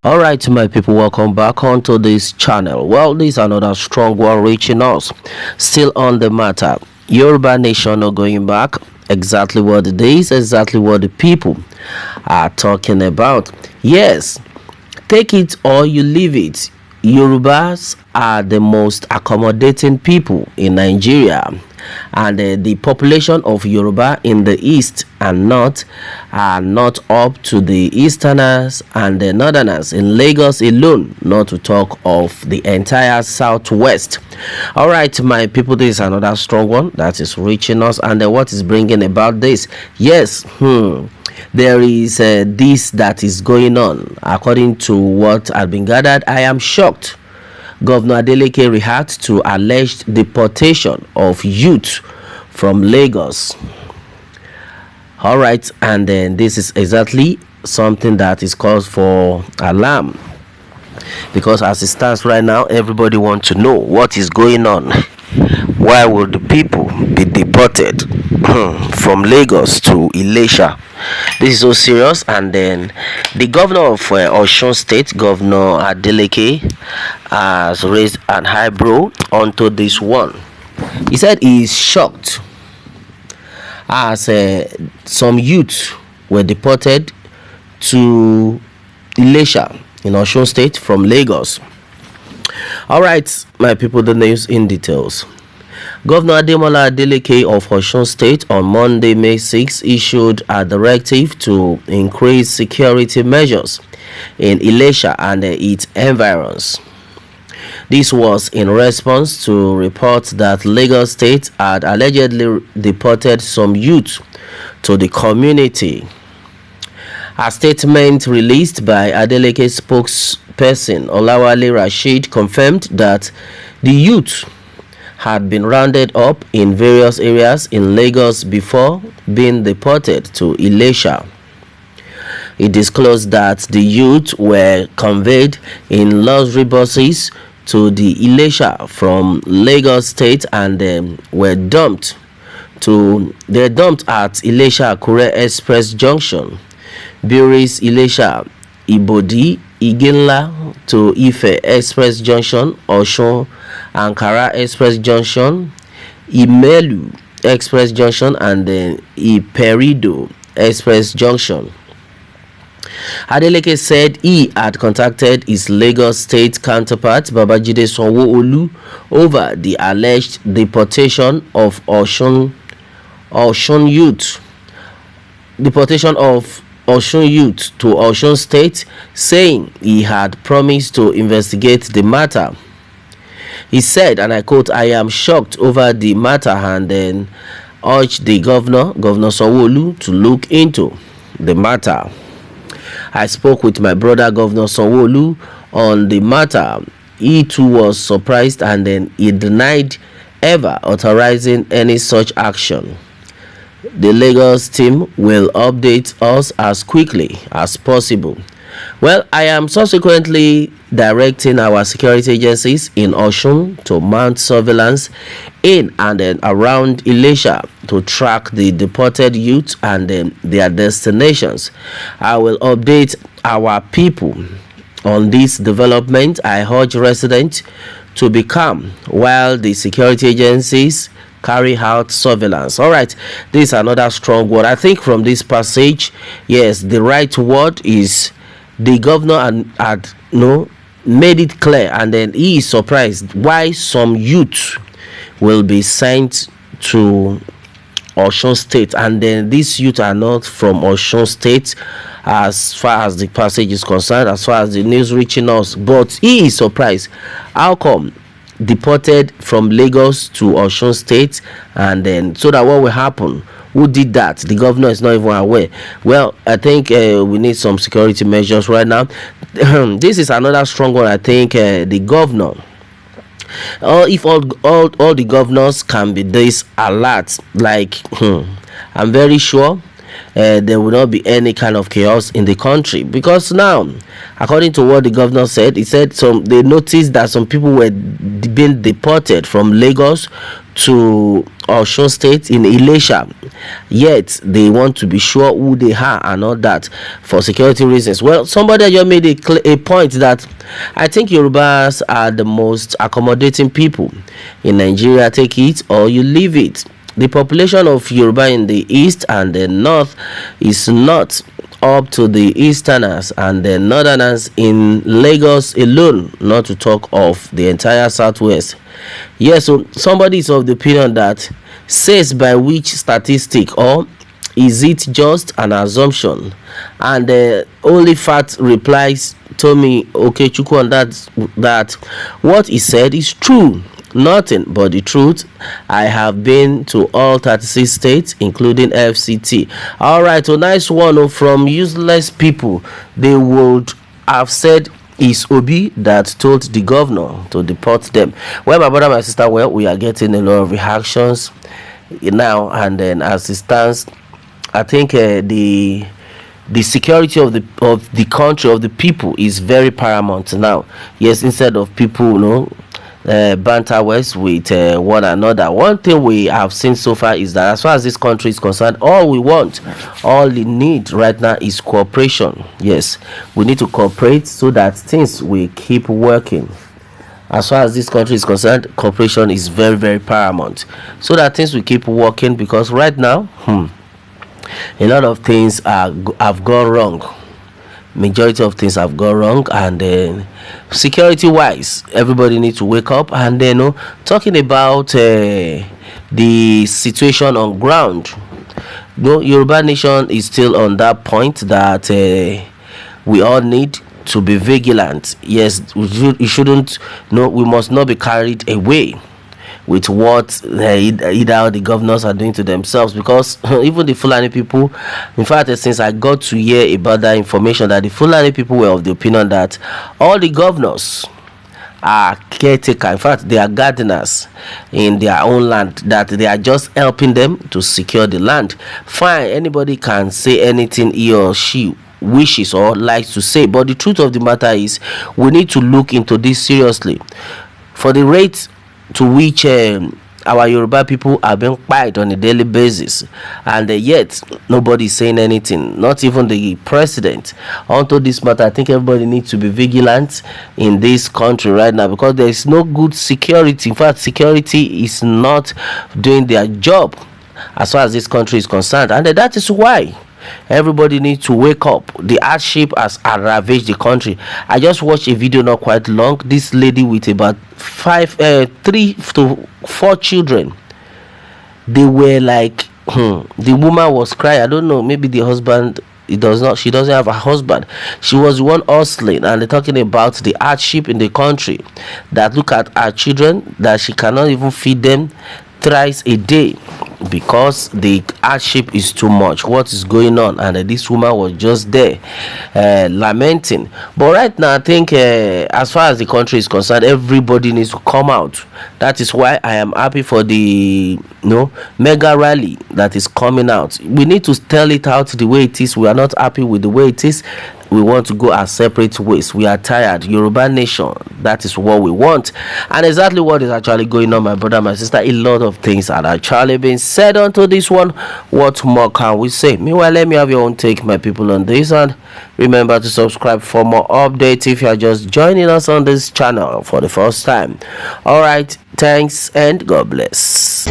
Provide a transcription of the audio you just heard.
All right, my people, welcome back onto this channel. Well, this is another strong one reaching us. Still on the matter, Yoruba nation not going back. Exactly what it is, exactly what the people are talking about. Yes, take it or you leave it. Yorubas are the most accommodating people in Nigeria, and the population of Yoruba in the east and north are not up to the easterners and the northerners in Lagos alone, not to talk of the entire southwest. All right, my people, this is another strong one that is reaching us, and what is bringing about this? Yes, there is this that is going on. According to what has been gathered, I am shocked. Governor Adeleke reacts to alleged deportation of youth from Lagos. All right, and then this is exactly something that is cause for alarm, because as it stands right now, everybody wants to know what is going on. Why would the people be deported from Lagos to Ilesha? This is so serious. And then the governor of Osun State, Governor Adeleke, has raised an eyebrow onto this one. He said he is shocked as some youth were deported to Ilesha in Osun State from Lagos. All right, my people, the news in details. Governor Ademola Adeleke of Osun State on Monday, May 6, issued a directive to increase security measures in Ilesha and its environs. This was in response to reports that Lagos State had allegedly deported some youth to the community. A statement released by Adeleke's spokesperson Olawale Rasheed confirmed that the youth had been rounded up in various areas in Lagos before being deported to Ilesha. He disclosed that the youth were conveyed in luxury buses to the Ilesha from Lagos State and were dumped at Ilesha Akure Express Junction, Buris Ilesha, Ibodi, Iginla to Ife Express Junction, Osun Ankara Express Junction, Imelu Express Junction, and then Iperido Express Junction. Adeleke said he had contacted his Lagos State counterpart Babajide Sanwo-Olu over the alleged deportation of Osun youth. Osun youth to Osun State, saying he had promised to investigate the matter. He said, and I quote, "I am shocked over the matter and then urged the Governor Sanwo-Olu, to look into the matter. I spoke with my brother Governor Sanwo-Olu on the matter. He too was surprised and then he denied ever authorizing any such action. The Lagos team will update us as quickly as possible." Well, I am subsequently directing our security agencies in Osun to mount surveillance in and around Ilesha to track the deported youth and their destinations. I will update our people on this development. I urge residents to be calm while the security agencies carry out surveillance. All right, this is another strong word. I think from this passage, yes, the right word is the governor had made it clear, and then he is surprised why some youth will be sent to Osun State, and then these youth are not from Osun State as far as the passage is concerned, as far as the news reaching us. But he is surprised how come deported from Lagos to Osun State, and then so that what will happen? Who did that? The governor is not even aware. Well, I think we need some security measures right now. This is another strong one. I think the governor, if all the governors can be this alert, like I'm very sure there will not be any kind of chaos in the country, because now, according to what the governor said, he said they noticed that some people were being deported from Lagos to Osun State in Ilesha, yet they want to be sure who they are and all that for security reasons. Well, somebody just made a point that I think Yorubas are the most accommodating people in Nigeria. Take it or you leave it. The population of Yoruba in the east and the north is not up to the easterners and the northerners in Lagos alone, not to talk of the entire southwest. Yes, so somebody is of the opinion that says by which statistic, or is it just an assumption? And the only fact replies to me, okay, Chukwu, on that what he said is true. Nothing but the truth. I have been to all 36 states, including FCT. All right, so nice one from useless people. They would have said it's Obi that told the governor to deport them. Well, my brother, my sister, well, we are getting a lot of reactions now, and then as it stands, I think the security of the country, of the people, is very paramount now. Yes, instead of people, banter words with one another. One thing we have seen so far is that as far as this country is concerned, all we need right now is cooperation. Yes, we need to cooperate so that things will keep working. As far as this country is concerned, cooperation is very, very paramount so that things will keep working, because right now a lot of things have gone wrong. Majority of things have gone wrong, and then security wise, everybody needs to wake up. And then talking about the situation on ground, Yoruba nation is still on that point that we all need to be vigilant. Yes, we shouldn't, we must not be carried away with what either the governors are doing to themselves, because even the Fulani people, in fact, since I got to hear about that information, that the Fulani people were of the opinion that all the governors are caretaker, in fact they are gardeners in their own land, that they are just helping them to secure the land. Fine, anybody can say anything he or she wishes or likes to say, but the truth of the matter is we need to look into this seriously. For the rate to which our Yoruba people are being quiet on a daily basis, and yet nobody is saying anything, not even the president onto this matter. I think everybody needs to be vigilant in this country right now, because there is no good security. In fact, security is not doing their job as far as this country is concerned, and that is why everybody needs to wake up. The hardship has ravaged the country. I just watched a video not quite long. This lady with about 3 to 4 children, they were like, the woman was crying. I don't know, maybe the husband, she doesn't have a husband. She was the one hustling, and they're talking about the hardship in the country, that look at her children, that she cannot even feed them thrice a day because the hardship is too much. What is going on? And this woman was just there lamenting. But right now, I think as far as the country is concerned, everybody needs to come out. That is why I am happy for the mega rally that is coming out. We need to tell it out the way it is. We are not happy with the way it is. We want to go our separate ways. We are tired. Yoruba nation, that is what we want. And exactly what is actually going on, my brother, my sister. A lot of things are actually being said onto this one. What more can we say? Meanwhile, let me have your own take, my people, on this. And remember to subscribe for more updates if you are just joining us on this channel for the first time. All right, thanks and God bless.